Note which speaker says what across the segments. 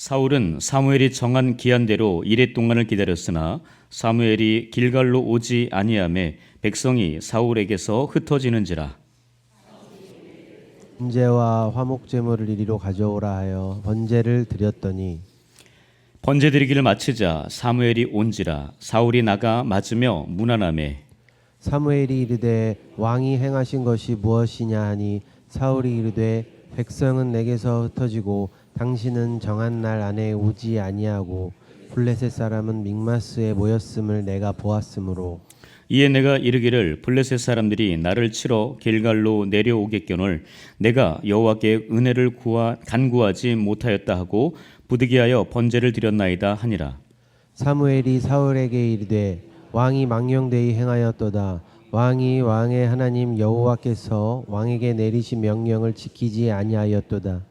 Speaker 1: 사울은 사무엘이 정한 기한대로 이레 동안을 기다렸으나 사무엘이 길갈로 오지 아니하매 백성이 사울에게서 흩어지는지라.
Speaker 2: 번제와 화목 제물을 이리로 가져오라 하여 번제를 드렸더니
Speaker 1: 번제 드리기를 마치자 사무엘이 온지라. 사울이 나가 맞으며 문안하매
Speaker 2: 사무엘이 이르되 왕이 행하신 것이 무엇이냐 하니 사울이 이르되 백성은 내게서 흩어지고 당신은 정한 날 안에 오지 아니하고 블레셋 사람은 믹마스에 모였음을 내가 보았으므로
Speaker 1: 이에 내가 이르기를 블레셋 사람들이 나를 치러 길갈로 내려오겠거늘 내가 여호와께 은혜를 간구하지 못하였다 하고 부득이하여 번제를 드렸나이다 하니라.
Speaker 2: 사무엘이 사울에게 이르되 왕이 망령되이 행하였도다. 왕이 왕의 하나님 여호와께서 왕에게 내리신 명령을 지키지 아니하였도다.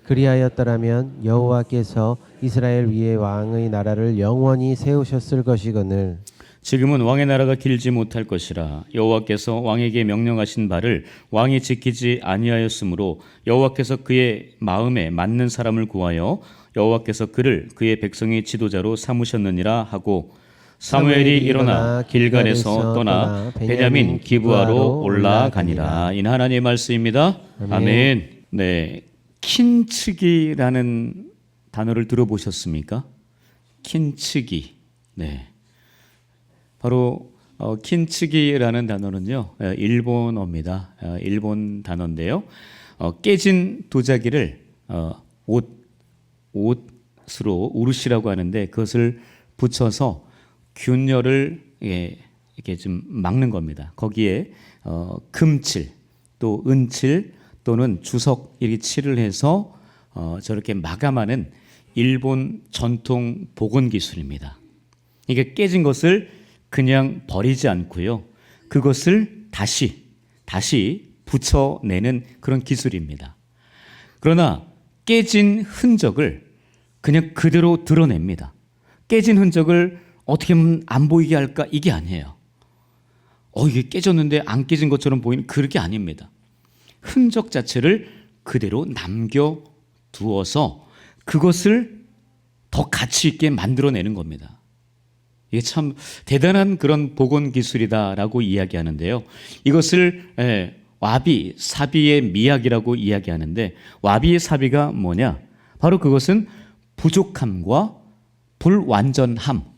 Speaker 2: 그리하였더라면 여호와께서 이스라엘 위에 왕의 나라를 영원히 세우셨을 것이거늘
Speaker 1: 지금은 왕의 나라가 길지 못할 것이라. 여호와께서 왕에게 명령하신 바를 왕이 지키지 아니하였으므로 여호와께서 그의 마음에 맞는 사람을 구하여 여호와께서 그를 그의 백성의 지도자로 삼으셨느니라 하고 사무엘이 일어나 길갈에서 떠나 베냐민 기브아로 올라가니라. 이는 하나님의 말씀입니다. 아멘. 네, 킨츠기라는 단어를 들어보셨습니까? 킨츠기. 네. 바로 킨츠기라는 단어는요, 일본어입니다. 일본 단어인데요. 깨진 도자기를 옷으로 우루시라고 하는데 그것을 붙여서 균열을 이렇게 좀 막는 겁니다. 거기에 금칠 또 은칠 또는 주석 이렇게 칠을 해서 저렇게 마감하는 일본 전통 복원 기술입니다. 이게 깨진 것을 그냥 버리지 않고요, 그것을 다시 붙여내는 그런 기술입니다. 그러나 깨진 흔적을 그냥 그대로 드러냅니다. 깨진 흔적을 어떻게 하면 안 보이게 할까? 이게 아니에요. 이게 깨졌는데 안 깨진 것처럼 보이는 그게 아닙니다. 흔적 자체를 그대로 남겨두어서 그것을 더 가치 있게 만들어내는 겁니다. 이게 참 대단한 그런 복원 기술이다라고 이야기하는데요. 이것을 와비 사비의 미학이라고 이야기하는데, 와비의 사비가 뭐냐? 바로 그것은 부족함과 불완전함,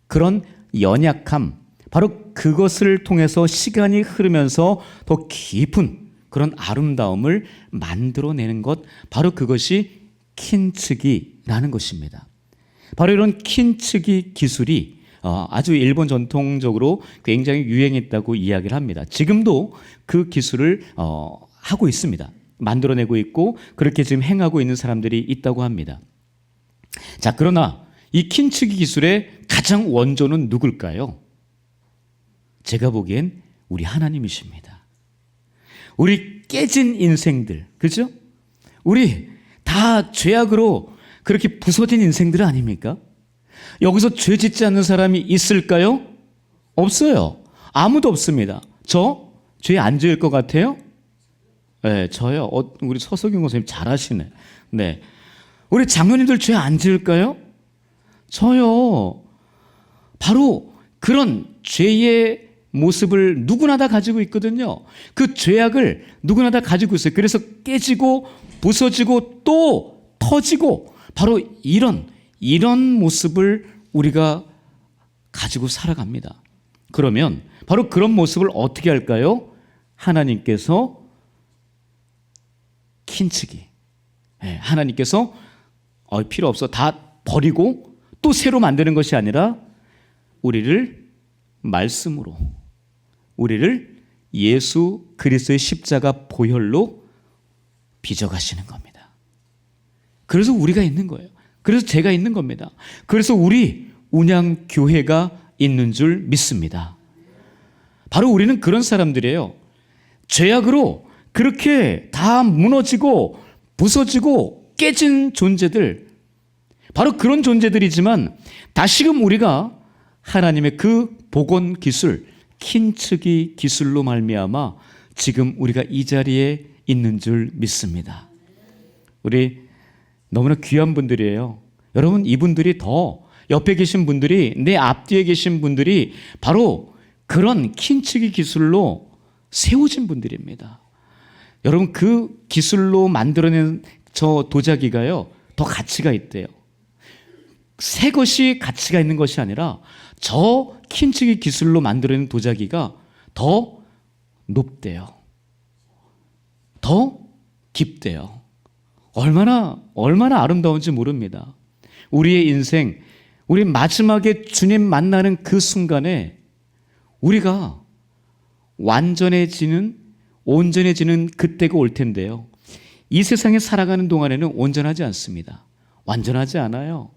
Speaker 1: 그런 연약함, 바로 그것을 통해서 시간이 흐르면서 더 깊은 그런 아름다움을 만들어내는 것, 바로 그것이 킨츠기라는 것입니다. 바로 이런 킨츠기 기술이 아주 일본 전통적으로 굉장히 유행했다고 이야기를 합니다. 지금도 그 기술을 하고 있습니다. 만들어내고 있고 그렇게 지금 행하고 있는 사람들이 있다고 합니다. 자, 그러나 이 킨츠기 기술의 가장 원조는 누굴까요? 제가 보기엔 우리 하나님이십니다. 우리 깨진 인생들, 그죠? 우리 다 죄악으로 그렇게 부서진 인생들 아닙니까? 여기서 죄 짓지 않는 사람이 있을까요? 없어요. 아무도 없습니다. 저 죄 안 지을 것 같아요? 네, 저요. 우리 서석영 선생님 잘하시네. 네, 우리 장로님들 죄 안 지을까요? 저요. 바로 그런 죄의 모습을 누구나 다 가지고 있거든요. 그 죄악을 누구나 다 가지고 있어요. 그래서 깨지고 부서지고 또 터지고, 바로 이런 모습을 우리가 가지고 살아갑니다. 그러면 바로 그런 모습을 어떻게 할까요? 하나님께서 킨츠기, 하나님께서 필요 없어 다 버리고 또 새로 만드는 것이 아니라 우리를 말씀으로, 우리를 예수 그리스도의 십자가 보혈로 빚어가시는 겁니다. 그래서 우리가 있는 거예요. 그래서 제가 있는 겁니다. 그래서 우리 운양교회가 있는 줄 믿습니다. 바로 우리는 그런 사람들이에요. 죄악으로 그렇게 다 무너지고 부서지고 깨진 존재들, 바로 그런 존재들이지만 다시금 우리가 하나님의 그 복원 기술, 킨츠기 기술로 말미암아 지금 우리가 이 자리에 있는 줄 믿습니다. 우리 너무나 귀한 분들이에요. 여러분, 이분들이 더 옆에 계신 분들이, 내 앞뒤에 계신 분들이 바로 그런 킨치기 기술로 세워진 분들입니다. 여러분, 그 기술로 만들어낸 저 도자기가요, 더 가치가 있대요. 새 것이 가치가 있는 것이 아니라 저 킨치기 기술로 만들어낸 도자기가 더 높대요. 더 깊대요. 얼마나 아름다운지 모릅니다. 우리의 인생, 우리 마지막에 주님 만나는 그 순간에 우리가 온전해지는 그때가 올 텐데요. 이 세상에 살아가는 동안에는 온전하지 않습니다. 완전하지 않아요.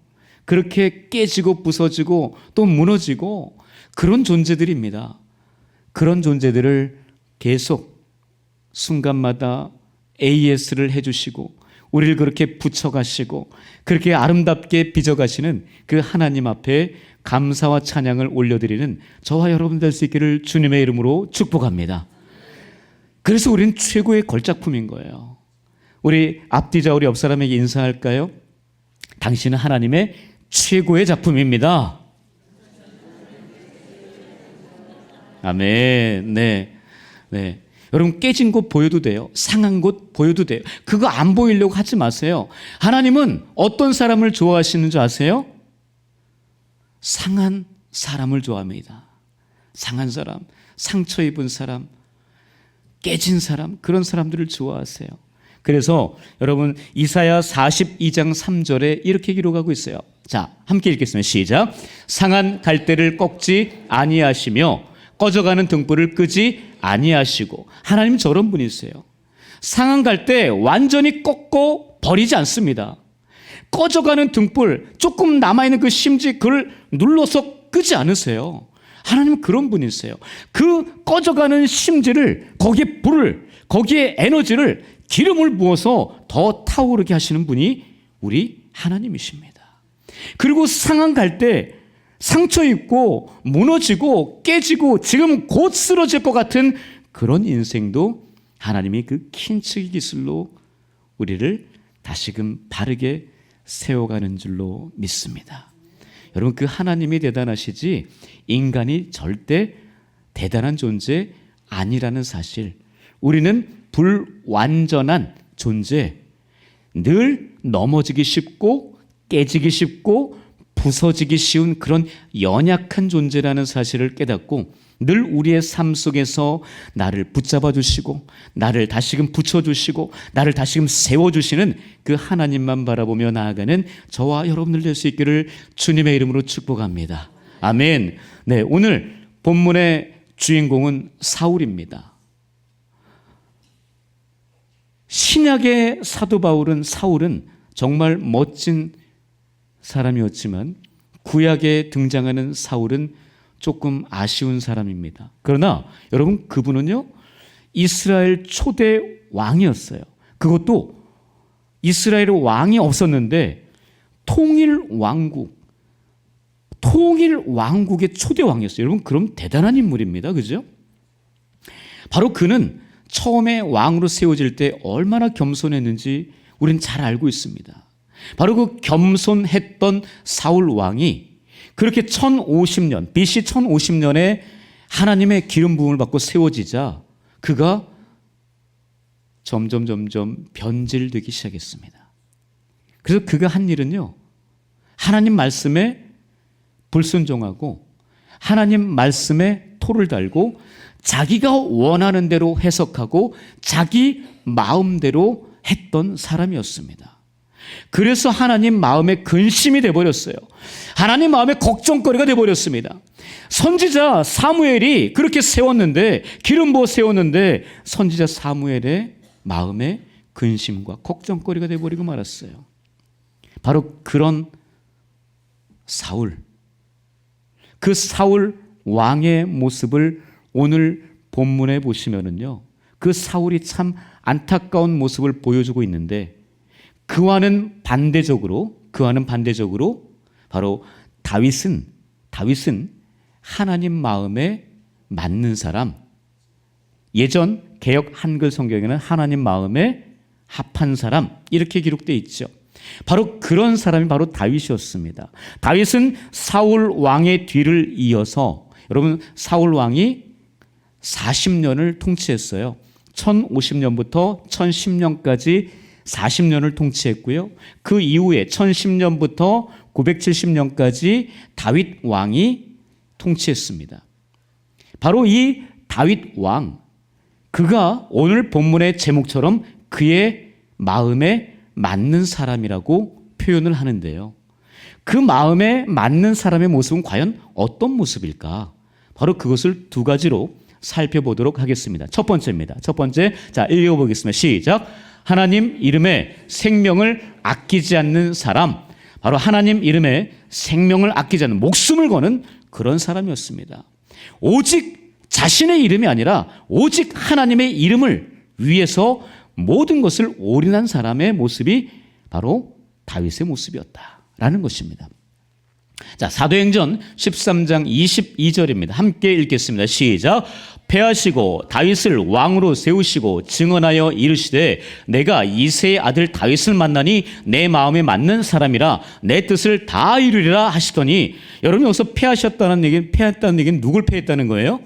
Speaker 1: 그렇게 깨지고 부서지고 또 무너지고 그런 존재들입니다. 그런 존재들을 계속 순간마다 AS를 해주시고 우리를 그렇게 붙여가시고 그렇게 아름답게 빚어가시는 그 하나님 앞에 감사와 찬양을 올려드리는 저와 여러분 될 수 있기를 주님의 이름으로 축복합니다. 그래서 우리는 최고의 걸작품인 거예요. 우리 앞뒤자 우리 옆 사람에게 인사할까요? 당신은 하나님의 최고의 작품입니다. 아멘. 네. 여러분, 깨진 곳 보여도 돼요. 상한 곳 보여도 돼요. 그거 안 보이려고 하지 마세요. 하나님은 어떤 사람을 좋아하시는 줄 아세요? 상한 사람을 좋아합니다. 상한 사람, 상처 입은 사람, 깨진 사람, 그런 사람들을 좋아하세요. 그래서 여러분, 이사야 42장 3절에 이렇게 기록하고 있어요. 자, 함께 읽겠습니다. 시작. 상한 갈대를 꺾지 아니하시며 꺼져가는 등불을 끄지 아니하시고. 하나님 저런 분이세요. 상한 갈대 완전히 꺾고 버리지 않습니다. 꺼져가는 등불, 조금 남아있는 그 심지, 그걸 눌러서 끄지 않으세요. 하나님은 그런 분이세요. 그 꺼져가는 심지를, 거기에 불을, 거기에 에너지를, 기름을 부어서 더 타오르게 하시는 분이 우리 하나님이십니다. 그리고 상한 갈대, 상처 입고 무너지고 깨지고 지금 곧 쓰러질 것 같은 그런 인생도 하나님이 그 킨치기 기술로 우리를 다시금 바르게 세워가는 줄로 믿습니다. 여러분, 그 하나님이 대단하시지 인간이 절대 대단한 존재 아니라는 사실, 우리는 불완전한 존재, 늘 넘어지기 쉽고 깨지기 쉽고 부서지기 쉬운 그런 연약한 존재라는 사실을 깨닫고 늘 우리의 삶 속에서 나를 붙잡아 주시고 나를 다시금 붙여주시고 나를 다시금 세워주시는 그 하나님만 바라보며 나아가는 저와 여러분들 될 수 있기를 주님의 이름으로 축복합니다. 아멘. 네, 오늘 본문의 주인공은 사울입니다. 신약의 사도 사울은 정말 멋진 사람이었지만 구약에 등장하는 사울은 조금 아쉬운 사람입니다. 그러나 여러분, 그분은요, 이스라엘 초대 왕이었어요. 그것도 이스라엘 왕이 없었는데 통일 왕국의 초대 왕이었어요. 여러분, 그럼 대단한 인물입니다. 그죠? 바로 그는 처음에 왕으로 세워질 때 얼마나 겸손했는지 우리는 잘 알고 있습니다. 바로 그 겸손했던 사울 왕이 그렇게 1050년, BC 1050년에 하나님의 기름 부음을 받고 세워지자 그가 점점 변질되기 시작했습니다. 그래서 그가 한 일은요, 하나님 말씀에 불순종하고 하나님 말씀에 토를 달고 자기가 원하는 대로 해석하고 자기 마음대로 했던 사람이었습니다. 그래서 하나님 마음에 근심이 돼버렸어요. 하나님 마음에 걱정거리가 돼버렸습니다. 선지자 사무엘이 그렇게 세웠는데, 기름 부어 세웠는데 선지자 사무엘의 마음에 근심과 걱정거리가 돼버리고 말았어요. 바로 그런 사울, 그 사울 왕의 모습을 오늘 본문에 보시면은요, 그 사울이 참 안타까운 모습을 보여주고 있는데 그와는 반대적으로 바로 다윗은 하나님 마음에 맞는 사람, 예전 개역 한글 성경에는 하나님 마음에 합한 사람, 이렇게 기록되어 있죠. 바로 그런 사람이 바로 다윗이었습니다. 다윗은 사울 왕의 뒤를 이어서, 여러분, 사울 왕이 40년을 통치했어요. 1050년부터 1010년까지 40년을 통치했고요. 그 이후에 1010년부터 970년까지 다윗 왕이 통치했습니다. 바로 이 다윗 왕, 그가 오늘 본문의 제목처럼 그의 마음에 맞는 사람이라고 표현을 하는데요. 그 마음에 맞는 사람의 모습은 과연 어떤 모습일까? 바로 그것을 두 가지로 살펴보도록 하겠습니다. 첫 번째입니다. 첫 번째, 자, 읽어보겠습니다. 시작. 하나님 이름에 생명을 아끼지 않는 사람, 바로 하나님 이름에 생명을 아끼지 않는, 목숨을 거는 그런 사람이었습니다. 오직 자신의 이름이 아니라 오직 하나님의 이름을 위해서 모든 것을 올인한 사람의 모습이 바로 다윗의 모습이었다라는 것입니다. 자, 사도행전 13장 22절입니다. 함께 읽겠습니다. 시작. 패하시고 다윗을 왕으로 세우시고 증언하여 이르시되 내가 이새의 아들 다윗을 만나니 내 마음에 맞는 사람이라 내 뜻을 다 이루리라 하시더니, 여러분 여기서 패하셨다는 얘기는, 패했다는 얘기는 누굴 패했다는 거예요?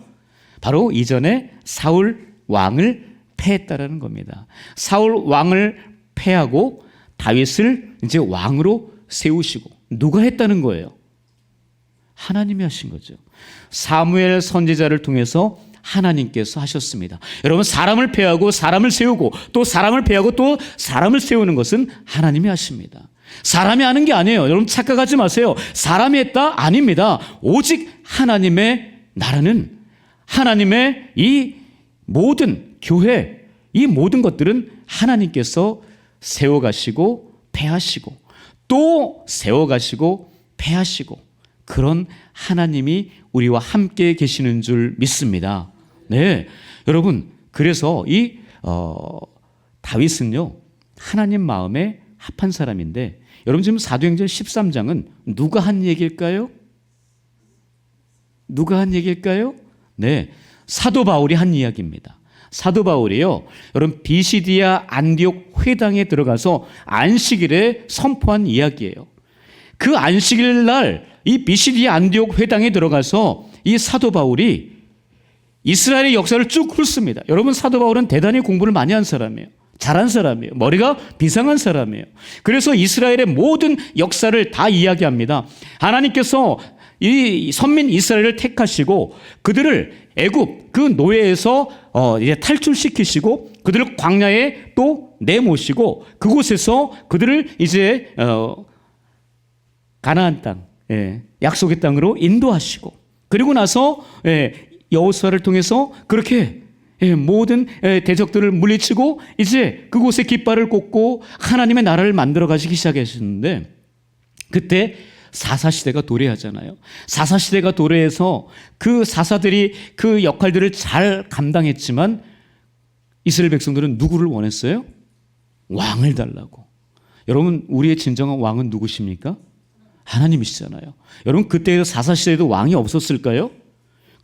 Speaker 1: 바로 이전에 사울 왕을 패했다라는 겁니다. 사울 왕을 패하고 다윗을 이제 왕으로 세우시고, 누가 했다는 거예요? 하나님이 하신 거죠. 사무엘 선지자를 통해서 하나님께서 하셨습니다. 여러분, 사람을 패하고 사람을 세우고 또 사람을 패하고 또 사람을 세우는 것은 하나님이 하십니다. 사람이 하는 게 아니에요. 여러분 착각하지 마세요. 사람이 했다? 아닙니다. 오직 하나님의 나라는, 하나님의 이 모든 교회, 이 모든 것들은 하나님께서 세워가시고 패하시고 또 세워가시고 패하시고, 그런 하나님이 우리와 함께 계시는 줄 믿습니다. 네, 여러분, 그래서 이 다윗은요 하나님 마음에 합한 사람인데, 여러분 지금 사도행전 13장은 누가 한 얘기일까요? 누가 한 얘기일까요? 네, 사도 바울이 한 이야기입니다. 사도 바울이요, 여러분 비시디아 안디옥 회당에 들어가서 안식일에 선포한 이야기예요. 그 안식일 날 이 비시디아 안디옥 회당에 들어가서 이 사도 바울이 이스라엘의 역사를 쭉 훑습니다. 여러분, 사도 바울은 대단히 공부를 많이 한 사람이에요. 잘한 사람이에요. 머리가 비상한 사람이에요. 그래서 이스라엘의 모든 역사를 다 이야기합니다. 하나님께서 이 선민 이스라엘을 택하시고 그들을 애굽 그 노예에서 이제 탈출시키시고 그들을 광야에 또 내모시고 그곳에서 그들을 이제 가나안 땅, 약속의 땅으로 인도하시고, 그리고 나서 여호수아를 통해서 그렇게 모든 대적들을 물리치고 이제 그곳에 깃발을 꽂고 하나님의 나라를 만들어 가시기 시작하셨는데, 그때 사사시대가 도래하잖아요. 사사시대가 도래해서 그 사사들이 그 역할들을 잘 감당했지만 이스라엘 백성들은 누구를 원했어요? 왕을 달라고. 여러분, 우리의 진정한 왕은 누구십니까? 하나님이시잖아요. 여러분, 그때 사사시대에도 왕이 없었을까요?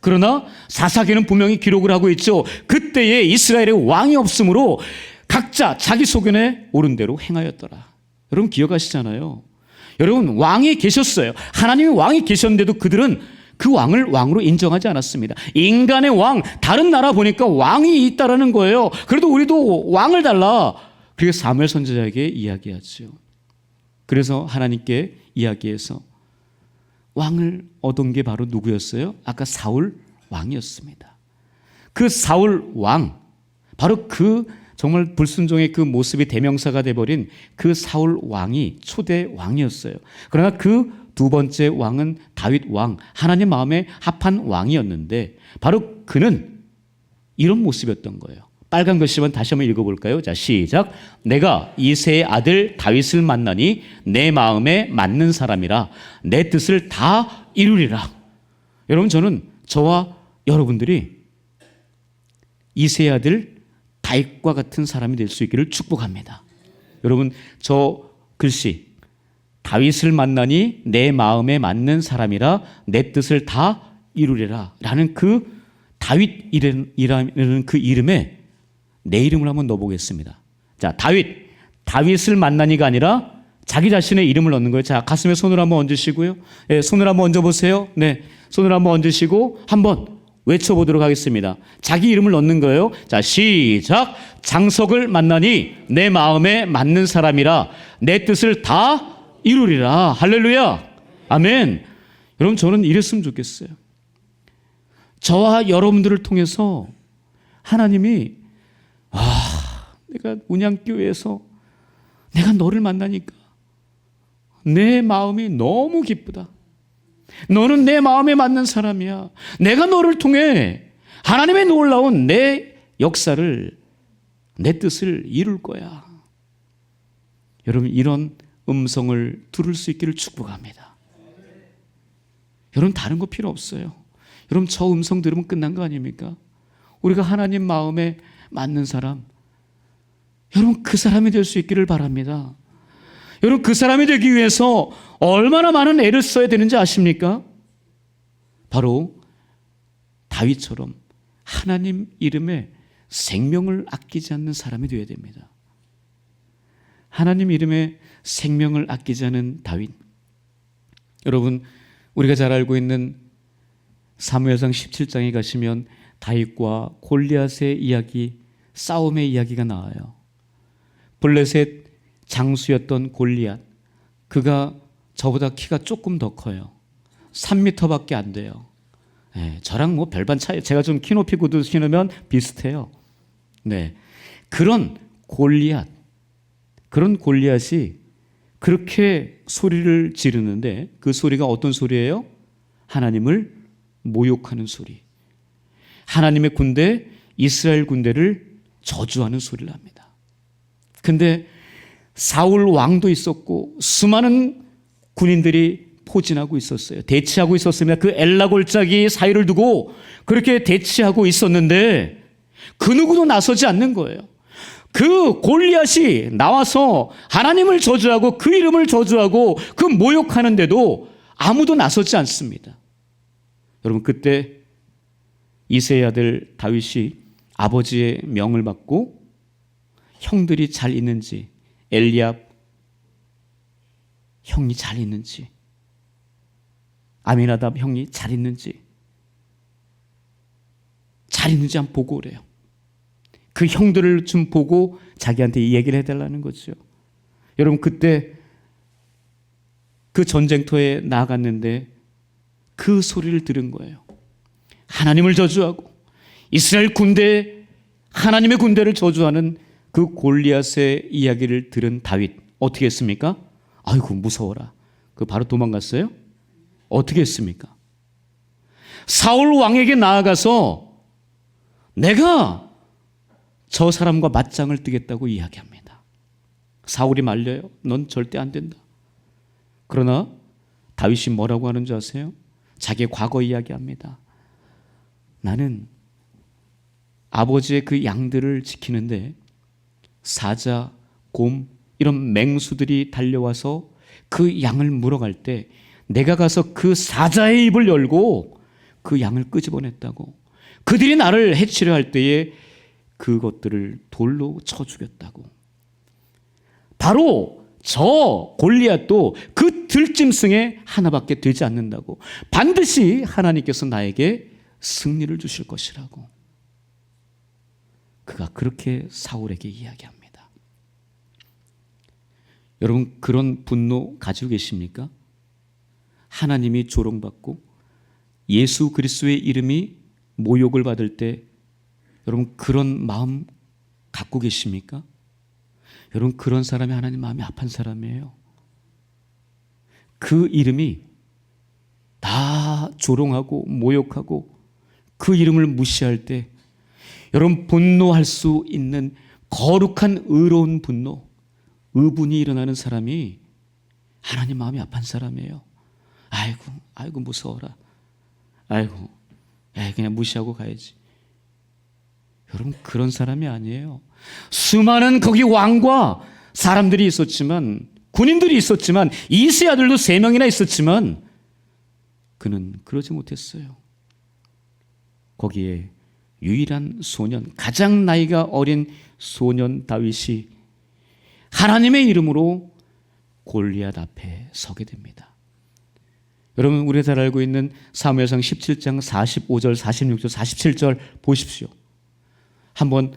Speaker 1: 그러나 사사기는 분명히 기록을 하고 있죠. 그때에 이스라엘에 왕이 없으므로 각자 자기 소견에 옳은 대로 행하였더라. 여러분 기억하시잖아요. 여러분, 왕이 계셨어요. 하나님이 왕이 계셨는데도 그들은 그 왕을 왕으로 인정하지 않았습니다. 인간의 왕, 다른 나라 보니까 왕이 있다라는 거예요. 그래도 우리도 왕을 달라. 그래서 사무엘 선지자에게 이야기하죠. 그래서 하나님께 이야기해서 왕을 얻은 게 바로 누구였어요? 아까 사울 왕이었습니다. 그 사울 왕, 바로 그 정말 불순종의 그 모습이 대명사가 돼버린 그 사울 왕이 초대 왕이었어요. 그러나 그 두 번째 왕은 다윗 왕, 하나님 마음에 합한 왕이었는데 바로 그는 이런 모습이었던 거예요. 빨간 글씨만 다시 한번 읽어볼까요? 자, 시작. 내가 이새의 아들 다윗을 만나니 내 마음에 맞는 사람이라 내 뜻을 다 이루리라. 여러분, 저는 저와 여러분들이 이새의 아들 다윗과 같은 사람이 될 수 있기를 축복합니다. 여러분, 저 글씨 다윗을 만나니 내 마음에 맞는 사람이라 내 뜻을 다 이루리라 라는 그 다윗이라는 그 이름에 내 이름을 한번 넣어보겠습니다. 자, 다윗을 만나니가 아니라 자기 자신의 이름을 넣는 거예요. 자, 가슴에 손을 한번 얹으시고요. 네, 손을 한번 얹어보세요. 네, 손을 한번 얹으시고 한번 외쳐보도록 하겠습니다. 자기 이름을 넣는 거예요. 자, 시작. 장석을 만나니 내 마음에 맞는 사람이라 내 뜻을 다 이루리라. 할렐루야. 아멘. 여러분, 저는 이랬으면 좋겠어요. 저와 여러분들을 통해서 하나님이 내가 운양교회에서 내가 너를 만나니까 내 마음이 너무 기쁘다. 너는 내 마음에 맞는 사람이야. 내가 너를 통해 하나님의 놀라운 내 역사를, 내 뜻을 이룰 거야. 여러분, 이런 음성을 들을 수 있기를 축복합니다. 여러분, 다른 거 필요 없어요. 여러분, 저 음성 들으면 끝난 거 아닙니까? 우리가 하나님 마음에 맞는 사람, 여러분, 그 사람이 될 수 있기를 바랍니다. 여러분, 그 사람이 되기 위해서 얼마나 많은 애를 써야 되는지 아십니까? 바로 다윗처럼 하나님 이름에 생명을 아끼지 않는 사람이 되어야 됩니다. 하나님 이름에 생명을 아끼지 않은 다윗. 여러분, 우리가 잘 알고 있는 사무엘상 17장에 가시면 다윗과 골리앗의 이야기, 싸움의 이야기가 나와요. 블레셋 장수였던 골리앗, 그가 저보다 키가 조금 더 커요. 3m밖에 안 돼요. 네, 저랑 뭐 별반 차이, 제가 좀 키 높이 구두 신으면 비슷해요. 네, 그런 골리앗이 그렇게 소리를 지르는데 그 소리가 어떤 소리예요? 하나님을 모욕하는 소리. 하나님의 군대, 이스라엘 군대를 저주하는 소리를 합니다. 근데 사울 왕도 있었고 수많은 군인들이 포진하고 있었어요. 대치하고 있었습니다. 그 엘라 골짜기 사이를 두고 그렇게 대치하고 있었는데 그 누구도 나서지 않는 거예요. 그 골리앗이 나와서 하나님을 저주하고 그 이름을 저주하고 그 모욕하는데도 아무도 나서지 않습니다. 여러분, 그때 이새의 아들 다윗이 아버지의 명을 받고 형들이 잘 있는지, 엘리압 형이 잘 있는지, 아미나답 형이 잘 있는지 한번 보고 오래요. 그 형들을 좀 보고 자기한테 이 얘기를 해달라는 거죠. 여러분, 그때 그 전쟁터에 나아갔는데 그 소리를 들은 거예요. 하나님을 저주하고 이스라엘 군대, 하나님의 군대를 저주하는 그 골리앗의 이야기를 들은 다윗, 어떻게 했습니까? 아이고, 무서워라. 그 바로 도망갔어요? 어떻게 했습니까? 사울 왕에게 나아가서 내가 저 사람과 맞짱을 뜨겠다고 이야기합니다. 사울이 말려요. 넌 절대 안 된다. 그러나 다윗이 뭐라고 하는 줄 아세요? 자기의 과거 이야기합니다. 나는 아버지의 그 양들을 지키는데 사자, 곰 이런 맹수들이 달려와서 그 양을 물어갈 때 내가 가서 그 사자의 입을 열고 그 양을 끄집어냈다고. 그들이 나를 해치려 할 때에 그것들을 돌로 쳐 죽였다고. 바로 저 골리앗도 그 들짐승에 하나밖에 되지 않는다고. 반드시 하나님께서 나에게 승리를 주실 것이라고. 그가 그렇게 사울에게 이야기합니다. 여러분, 그런 분노 가지고 계십니까? 하나님이 조롱받고 예수 그리스도의 이름이 모욕을 받을 때 여러분, 그런 마음 갖고 계십니까? 여러분, 그런 사람이 하나님 마음이 아픈 사람이에요. 그 이름이 다 조롱하고 모욕하고 그 이름을 무시할 때 여러분, 분노할 수 있는 거룩한 의로운 분노, 의분이 일어나는 사람이 하나님 마음이 아픈 사람이에요. 아이고 무서워라. 아이고, 그냥 무시하고 가야지. 여러분, 그런 사람이 아니에요. 수많은 거기 왕과 사람들이 있었지만, 군인들이 있었지만, 이세 아들도 3명이나 있었지만 그는 그러지 못했어요. 거기에 유일한 소년, 가장 나이가 어린 소년 다윗이 하나님의 이름으로 골리앗 앞에 서게 됩니다. 여러분, 우리가 잘 알고 있는 사무엘상 17장 45절, 46절, 47절 보십시오. 한번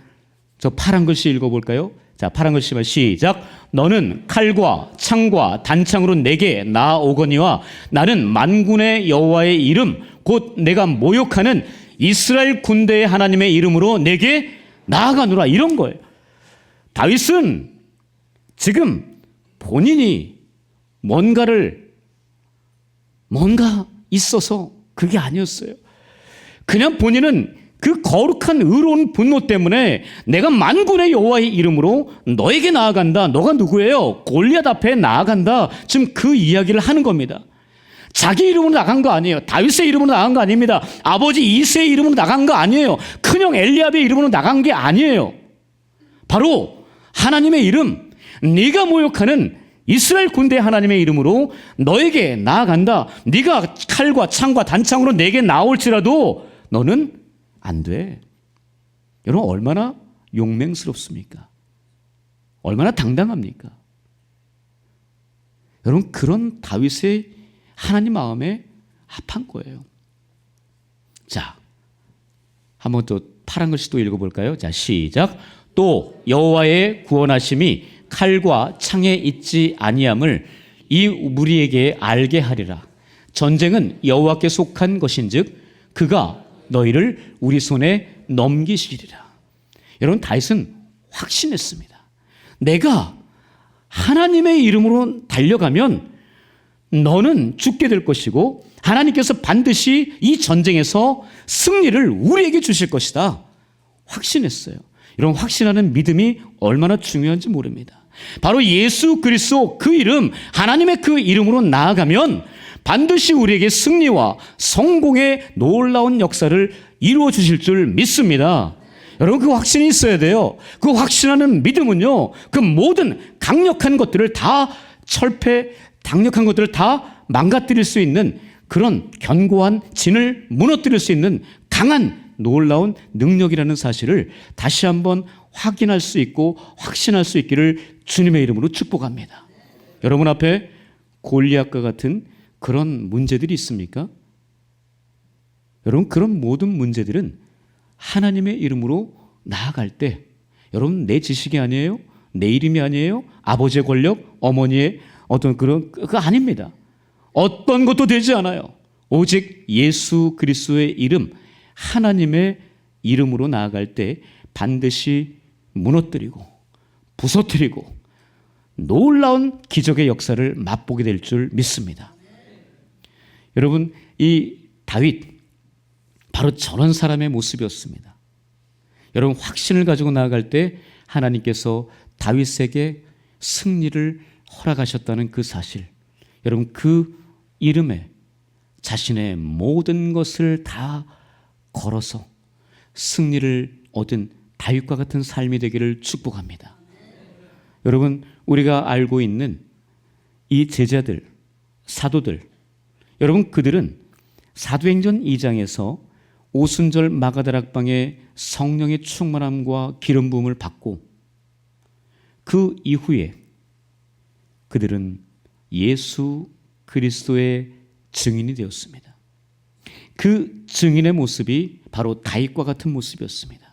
Speaker 1: 저 파란 글씨 읽어볼까요? 자, 파란 글씨만 시작. 너는 칼과 창과 단창으로 내게 나아오거니와 나는 만군의 여호와의 이름 곧 내가 모욕하는 이스라엘 군대의 하나님의 이름으로 내게 나아가노라. 이런 거예요. 다윗은 지금 본인이 뭔가 있어서 그게 아니었어요. 그냥 본인은 그 거룩한 의로운 분노 때문에 내가 만군의 여호와의 이름으로 너에게 나아간다. 너가 누구예요? 골리앗 앞에 나아간다. 지금 그 이야기를 하는 겁니다. 자기 이름으로 나간 거 아니에요. 다윗의 이름으로 나간 거 아닙니다. 아버지 이새의 이름으로 나간 거 아니에요. 큰형 엘리압의 이름으로 나간 게 아니에요. 바로 하나님의 이름, 네가 모욕하는 이스라엘 군대 하나님의 이름으로 너에게 나아간다. 네가 칼과 창과 단창으로 내게 나올지라도 너는 안 돼. 여러분, 얼마나 용맹스럽습니까? 얼마나 당당합니까? 여러분, 그런 다윗의 하나님 마음에 합한 거예요. 자, 한번 또 파란 글씨 또 읽어볼까요? 자, 시작. 또 여호와의 구원하심이 칼과 창에 있지 아니함을 이 무리에게 알게 하리라. 전쟁은 여호와께 속한 것인즉 그가 너희를 우리 손에 넘기시리라. 여러분, 다윗은 확신했습니다. 내가 하나님의 이름으로 달려가면 너는 죽게 될 것이고 하나님께서 반드시 이 전쟁에서 승리를 우리에게 주실 것이다. 확신했어요. 이런 확신하는 믿음이 얼마나 중요한지 모릅니다. 바로 예수 그리스도 그 이름, 하나님의 그 이름으로 나아가면 반드시 우리에게 승리와 성공의 놀라운 역사를 이루어 주실 줄 믿습니다. 여러분, 그 확신이 있어야 돼요. 그 확신하는 믿음은요, 그 모든 강력한 것들을 다 강력한 것들을 다 망가뜨릴 수 있는 그런 견고한 진을 무너뜨릴 수 있는 강한 놀라운 능력이라는 사실을 다시 한번 확인할 수 있고 확신할 수 있기를 주님의 이름으로 축복합니다. 여러분 앞에 골리앗과 같은 그런 문제들이 있습니까? 여러분, 그런 모든 문제들은 하나님의 이름으로 나아갈 때, 여러분, 내 지식이 아니에요, 내 이름이 아니에요, 아버지의 권력, 어머니의 어떤 그거 아닙니다. 어떤 것도 되지 않아요. 오직 예수 그리스도의 이름, 하나님의 이름으로 나아갈 때 반드시 무너뜨리고 부서뜨리고 놀라운 기적의 역사를 맛보게 될 줄 믿습니다. 여러분, 이 다윗 바로 저런 사람의 모습이었습니다. 여러분, 확신을 가지고 나아갈 때 하나님께서 다윗에게 승리를 허락하셨다는 그 사실, 여러분, 그 이름에 자신의 모든 것을 다 걸어서 승리를 얻은 다윗과 같은 삶이 되기를 축복합니다. 여러분, 우리가 알고 있는 이 제자들, 사도들, 여러분, 그들은 사도행전 2장에서 오순절 마가다락방의 성령의 충만함과 기름 부음을 받고 그 이후에 그들은 예수 그리스도의 증인이 되었습니다. 그 증인의 모습이 바로 다윗과 같은 모습이었습니다.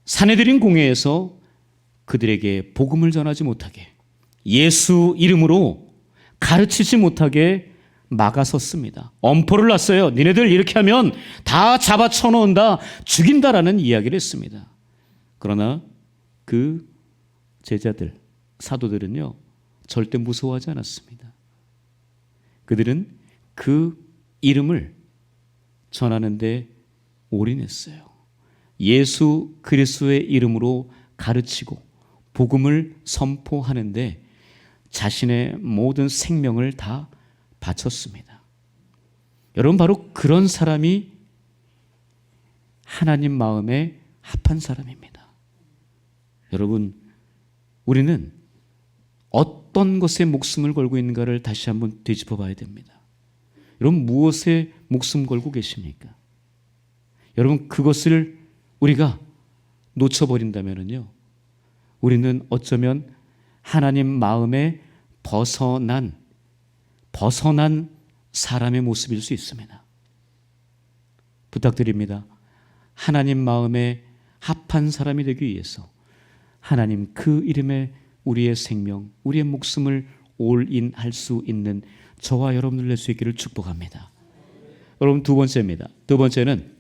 Speaker 1: 산헤드린 공회에서 그들에게 복음을 전하지 못하게, 예수 이름으로 가르치지 못하게 막아섰습니다. 엄포를 놨어요. 니네들 이렇게 하면 다 잡아 쳐놓는다, 죽인다라는 이야기를 했습니다. 그러나 그 제자들, 사도들은요, 절대 무서워하지 않았습니다. 그들은 그 이름을 전하는데 올인했어요. 예수 그리스도의 이름으로 가르치고 복음을 선포하는데 자신의 모든 생명을 다 바쳤습니다. 여러분, 바로 그런 사람이 하나님 마음에 합한 사람입니다. 여러분, 우리는 어떤 것에 목숨을 걸고 있는가를 다시 한번 되짚어 봐야 됩니다. 여러분, 무엇에 목숨 걸고 계십니까? 여러분, 그것을 우리가 놓쳐버린다면요, 우리는 어쩌면 하나님 마음에 벗어난 사람의 모습일 수 있습니다. 부탁드립니다. 하나님 마음에 합한 사람이 되기 위해서 하나님 그 이름에 우리의 생명, 우리의 목숨을 올인할 수 있는 저와 여러분들 될 수 있기를 축복합니다. 여러분, 두 번째입니다. 두 번째는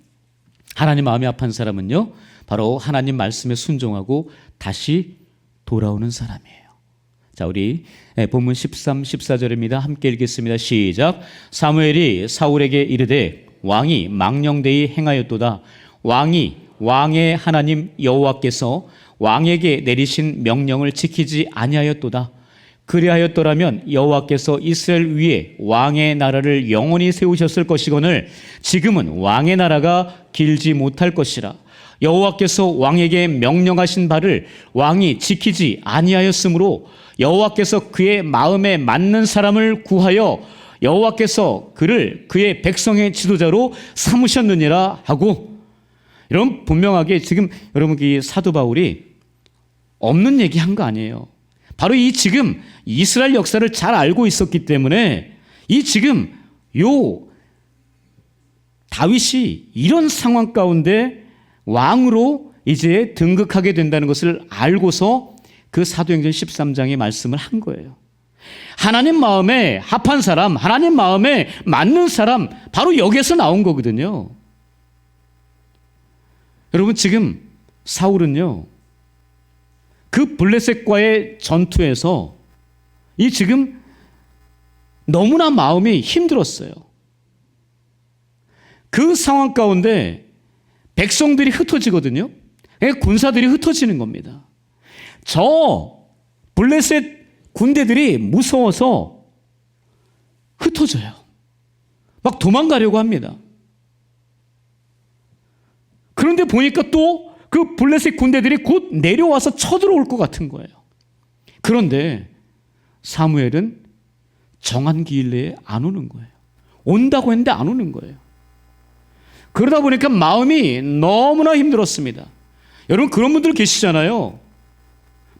Speaker 1: 하나님 마음에 합한 사람은요, 바로 하나님 말씀에 순종하고 다시 돌아오는 사람이에요. 자, 우리 본문 13, 14절입니다. 함께 읽겠습니다. 시작. 사무엘이 사울에게 이르되 왕이 망령되이 행하였도다. 왕의 하나님 여호와께서 왕에게 내리신 명령을 지키지 아니하였도다. 그리하였더라면 여호와께서 이스라엘 위에 왕의 나라를 영원히 세우셨을 것이거늘 지금은 왕의 나라가 길지 못할 것이라. 여호와께서 왕에게 명령하신 바를 왕이 지키지 아니하였으므로 여호와께서 그의 마음에 맞는 사람을 구하여 여호와께서 그를 그의 백성의 지도자로 삼으셨느니라 하고, 여러분, 분명하게 지금 여러분 이 사도 바울이 없는 얘기한 거 아니에요. 바로 이 지금 이스라엘 역사를 잘 알고 있었기 때문에 이 지금 요 다윗이 이런 상황 가운데 왕으로 이제 등극하게 된다는 것을 알고서 그 사도행전 13장의 말씀을 한 거예요. 하나님 마음에 합한 사람, 하나님 마음에 맞는 사람, 바로 여기에서 나온 거거든요. 여러분, 지금 사울은요, 그 블레셋과의 전투에서 이 지금 너무나 마음이 힘들었어요. 그 상황 가운데 백성들이 흩어지거든요. 군사들이 흩어지는 겁니다. 저 블레셋 군대들이 무서워서 흩어져요. 막 도망가려고 합니다. 그런데 보니까 또 그 블레셋 군대들이 곧 내려와서 쳐들어올 것 같은 거예요. 그런데 사무엘은 정한 기일 내에 안 오는 거예요. 온다고 했는데 안 오는 거예요. 그러다 보니까 마음이 너무나 힘들었습니다. 여러분, 그런 분들 계시잖아요.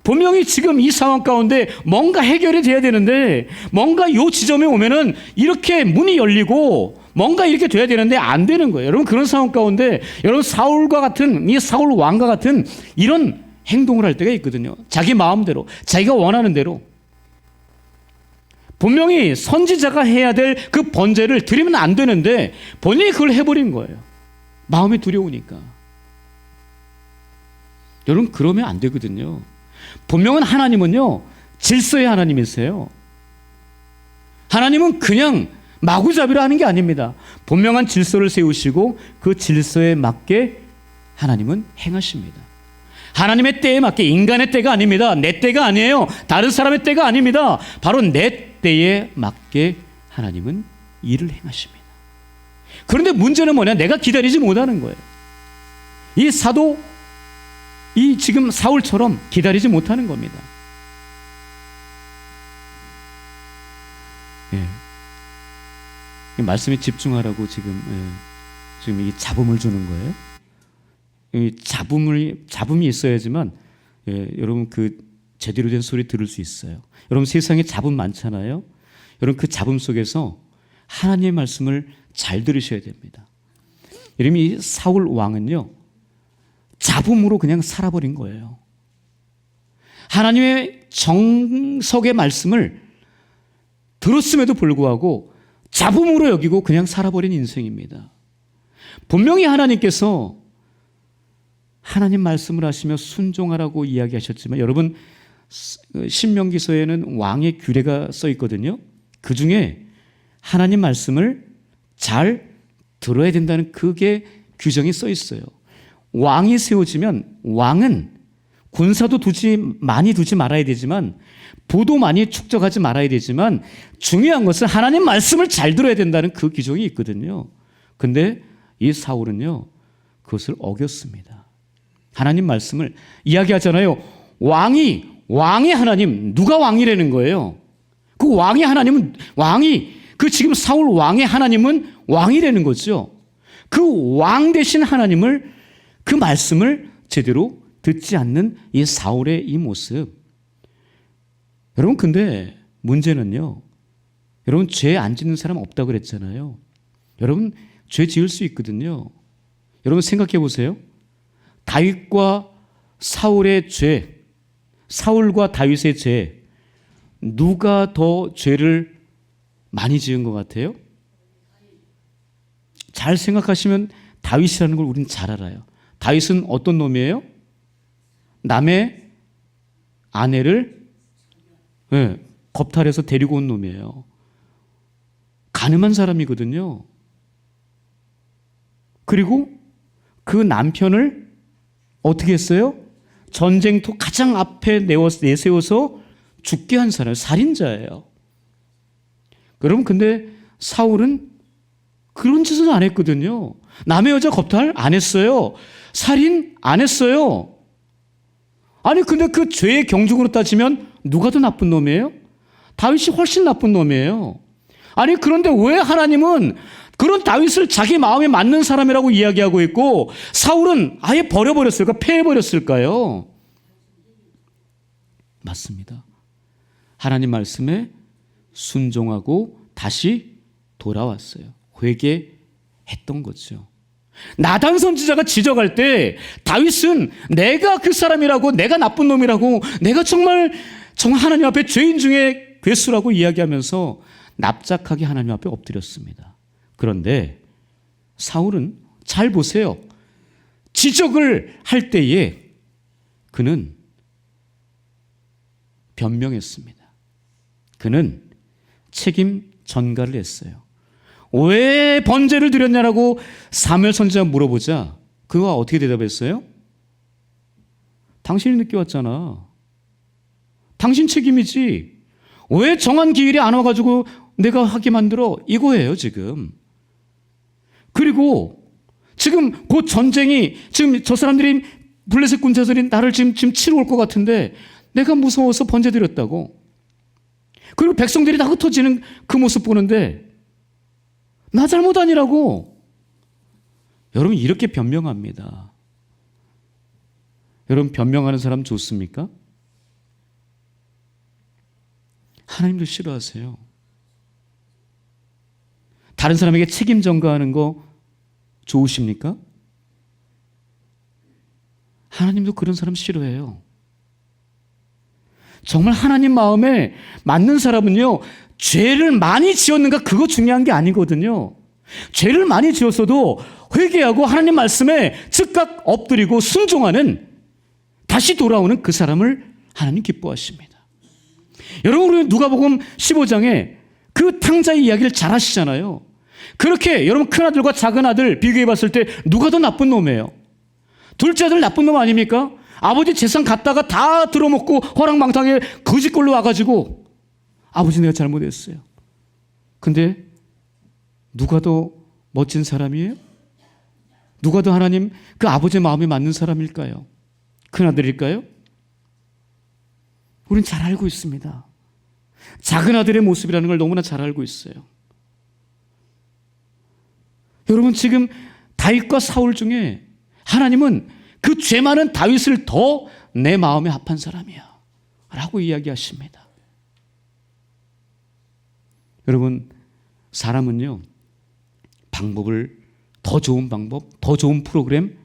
Speaker 1: 분명히 지금 이 상황 가운데 뭔가 해결이 돼야 되는데, 뭔가 요 지점에 오면은 이렇게 문이 열리고 뭔가 이렇게 돼야 되는데 안 되는 거예요. 여러분, 그런 상황 가운데 여러분 사울과 같은, 이 사울 왕과 같은 이런 행동을 할 때가 있거든요. 자기 마음대로, 자기가 원하는 대로. 분명히 선지자가 해야 될 그 번제를 드리면 안 되는데 본인이 그걸 해버린 거예요. 마음이 두려우니까. 여러분, 그러면 안 되거든요. 분명한 하나님은요, 질서의 하나님이세요. 하나님은 그냥 마구잡이로 하는 게 아닙니다. 분명한 질서를 세우시고 그 질서에 맞게 하나님은 행하십니다. 하나님의 때에 맞게, 인간의 때가 아닙니다. 내 때가 아니에요. 다른 사람의 때가 아닙니다. 바로 내 때에 맞게 하나님은 일을 행하십니다. 그런데 문제는 뭐냐? 내가 기다리지 못하는 거예요. 이 사도, 이 지금 사울처럼 기다리지 못하는 겁니다. 예. 이 말씀에 집중하라고 지금 이 잡음을 주는 거예요. 이 잡음이 있어야지만 여러분 그 제대로 된 소리 들을 수 있어요. 여러분, 세상에 잡음 많잖아요. 여러분, 그 잡음 속에서 하나님의 말씀을 잘 들으셔야 됩니다. 이름이 사울 왕은요, 잡음으로 그냥 살아버린 거예요. 하나님의 정석의 말씀을 들었음에도 불구하고 잡음으로 여기고 그냥 살아버린 인생입니다. 분명히 하나님께서 하나님 말씀을 하시며 순종하라고 이야기하셨지만, 여러분, 신명기서에는 왕의 규례가 써 있거든요. 그 중에 하나님 말씀을 잘 들어야 된다는 그게 규정이 써 있어요. 왕이 세워지면 왕은 군사도 많이 두지 말아야 되지만, 부도 많이 축적하지 말아야 되지만, 중요한 것은 하나님 말씀을 잘 들어야 된다는 그 규정이 있거든요. 근데 이 사울은요, 그것을 어겼습니다. 하나님 말씀을 이야기하잖아요. 왕의 하나님, 누가 왕이라는 거예요? 그 왕의 하나님은, 그 지금 사울 왕의 하나님은 왕이라는 거죠. 그 왕 되신 하나님을, 그 말씀을 제대로 듣지 않는 이 사울의 이 모습. 여러분 근데 문제는요. 여러분 죄 안 짓는 사람 없다고 그랬잖아요. 여러분 죄 지을 수 있거든요. 여러분 생각해 보세요. 다윗과 사울의 죄, 사울과 다윗의 죄, 누가 더 죄를 많이 지은 것 같아요? 잘 생각하시면 다윗이라는 걸 우리는 잘 알아요. 다윗은 어떤 놈이에요? 남의 아내를 겁탈해서 데리고 온 놈이에요. 가늠한 사람이거든요. 그리고 그 남편을 어떻게 했어요? 전쟁터 가장 앞에 내세워서 죽게 한 사람, 살인자예요. 여러분 근데 사울은 그런 짓은 안 했거든요. 남의 여자 겁탈 안 했어요. 살인 안 했어요. 아니 근데 그 죄의 경중으로 따지면 누가 더 나쁜 놈이에요? 다윗이 훨씬 나쁜 놈이에요. 아니 그런데 왜 하나님은 그런 다윗을 자기 마음에 맞는 사람이라고 이야기하고 있고 사울은 아예 버려버렸을까? 패해버렸을까요? 맞습니다. 하나님 말씀에 순종하고 다시 돌아왔어요. 회개했던 거죠. 나단 선지자가 지적할 때 다윗은 내가 그 사람이라고, 내가 나쁜 놈이라고, 내가 정말 하나님 앞에 죄인 중에 괴수라고 이야기하면서 납작하게 하나님 앞에 엎드렸습니다. 그런데 사울은 잘 보세요. 지적을 할 때에 그는 변명했습니다. 그는 책임 전가를 했어요. 왜 번제를 드렸냐라고 사무엘 선지자가 물어보자 그가 어떻게 대답했어요? 당신이 늦게 왔잖아. 당신 책임이지. 왜 정한 기일에 안 와가지고 내가 하게 만들어? 이거예요 지금. 그리고 지금 곧 전쟁이, 지금 저 사람들이 블레셋 군사들이 나를 지금 치러 올 것 같은데 내가 무서워서 번제 드렸다고. 그리고 백성들이 다 흩어지는 그 모습 보는데 나 잘못 아니라고. 여러분 이렇게 변명합니다. 여러분 변명하는 사람 좋습니까? 하나님도 싫어하세요. 다른 사람에게 책임 전가하는 거 좋으십니까? 하나님도 그런 사람 싫어해요. 정말 하나님 마음에 맞는 사람은요, 죄를 많이 지었는가 그거 중요한 게 아니거든요. 죄를 많이 지었어도 회개하고 하나님 말씀에 즉각 엎드리고 순종하는, 다시 돌아오는 그 사람을 하나님 기뻐하십니다. 여러분 우리 누가복음 15장에 그 탕자의 이야기를 잘 아시잖아요. 그렇게 여러분 큰아들과 작은아들 비교해 봤을 때 누가 더 나쁜 놈이에요? 둘째 아들 나쁜 놈 아닙니까? 아버지 재산 갖다가 다 들어먹고 허랑방탕에 거짓골로 와가지고 아버지 내가 잘못했어요. 근데 누가 더 멋진 사람이에요? 누가 더 하나님 그 아버지의 마음에 맞는 사람일까요? 큰아들일까요? 우린 잘 알고 있습니다. 작은 아들의 모습이라는 걸 너무나 잘 알고 있어요. 여러분 지금 다윗과 사울 중에 하나님은 그 죄 많은 다윗을 더 내 마음에 합한 사람이야 라고 이야기하십니다. 여러분 사람은요 방법을, 더 좋은 방법, 더 좋은 프로그램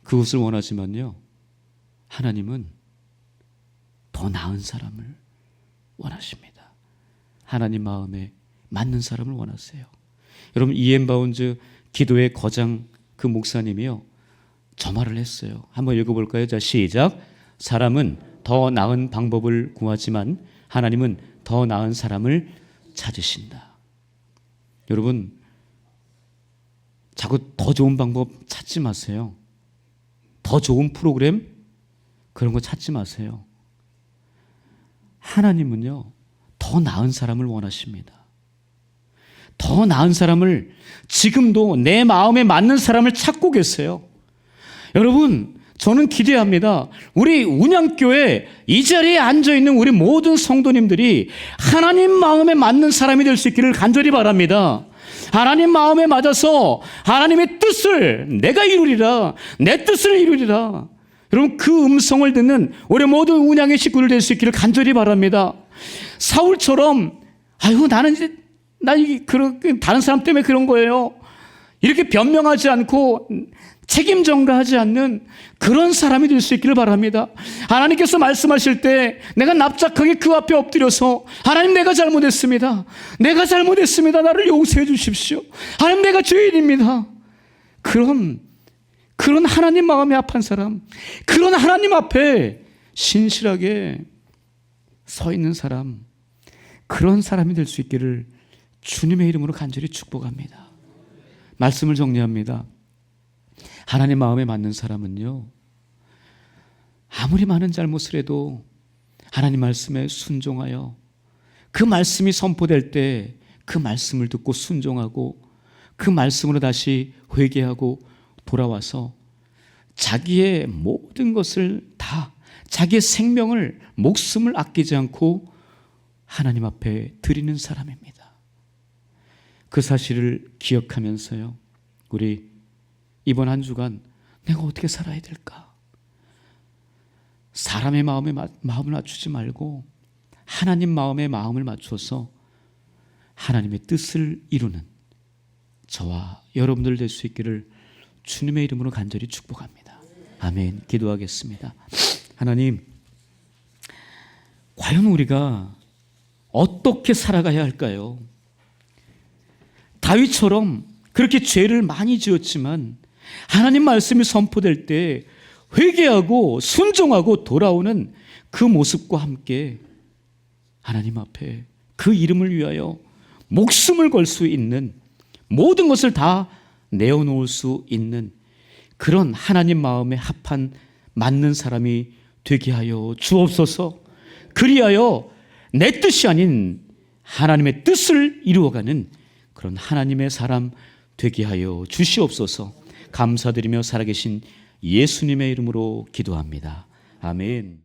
Speaker 1: 그것을 원하지만요 하나님은 더 나은 사람을 원하십니다. 하나님 마음에 맞는 사람을 원하세요. 여러분 이엠 바운즈 기도의 거장 그 목사님이요 저 말을 했어요. 한번 읽어볼까요? 자 시작. 사람은 더 나은 방법을 구하지만 하나님은 더 나은 사람을 찾으신다. 여러분 자꾸 더 좋은 방법 찾지 마세요. 더 좋은 프로그램 그런 거 찾지 마세요. 하나님은요 더 나은 사람을 원하십니다. 더 나은 사람을, 지금도 내 마음에 맞는 사람을 찾고 계세요. 여러분 저는 기대합니다. 우리 운양교회 이 자리에 앉아있는 우리 모든 성도님들이 하나님 마음에 맞는 사람이 될 수 있기를 간절히 바랍니다. 하나님 마음에 맞아서 하나님의 뜻을 내가 이루리라, 내 뜻을 이루리라. 여러분, 그 음성을 듣는 우리 모든 운양의 식구들 될 수 있기를 간절히 바랍니다. 사울처럼 아이고 나는 이제 다른 사람 때문에 그런 거예요, 이렇게 변명하지 않고 책임 전가하지 않는 그런 사람이 될 수 있기를 바랍니다. 하나님께서 말씀하실 때 내가 납작하게 그 앞에 엎드려서 하나님, 내가 잘못했습니다. 내가 잘못했습니다. 나를 용서해 주십시오. 하나님, 내가 죄인입니다. 그런 하나님 마음에 합한 사람, 그런 하나님 앞에 신실하게 서 있는 사람, 그런 사람이 될 수 있기를 주님의 이름으로 간절히 축복합니다. 말씀을 정리합니다. 하나님 마음에 맞는 사람은요, 아무리 많은 잘못을 해도 하나님 말씀에 순종하여 그 말씀이 선포될 때 그 말씀을 듣고 순종하고 그 말씀으로 다시 회개하고 돌아와서 자기의 모든 것을 다, 자기의 생명을, 목숨을 아끼지 않고 하나님 앞에 드리는 사람입니다. 그 사실을 기억하면서요, 우리 이번 한 주간 내가 어떻게 살아야 될까? 사람의 마음에 마음을 맞추지 말고 하나님 마음에 마음을 맞춰서 하나님의 뜻을 이루는 저와 여러분들 될 수 있기를 주님의 이름으로 간절히 축복합니다. 아멘. 기도하겠습니다. 하나님, 과연 우리가 어떻게 살아가야 할까요? 다윗처럼 그렇게 죄를 많이 지었지만 하나님 말씀이 선포될 때 회개하고 순종하고 돌아오는 그 모습과 함께 하나님 앞에 그 이름을 위하여 목숨을 걸 수 있는, 모든 것을 다 내어놓을 수 있는 그런 하나님 마음에 합한 맞는 사람이 되게 하여 주옵소서. 그리하여 내 뜻이 아닌 하나님의 뜻을 이루어가는 그런 하나님의 사람 되게 하여 주시옵소서. 감사드리며 살아계신 예수님의 이름으로 기도합니다. 아멘.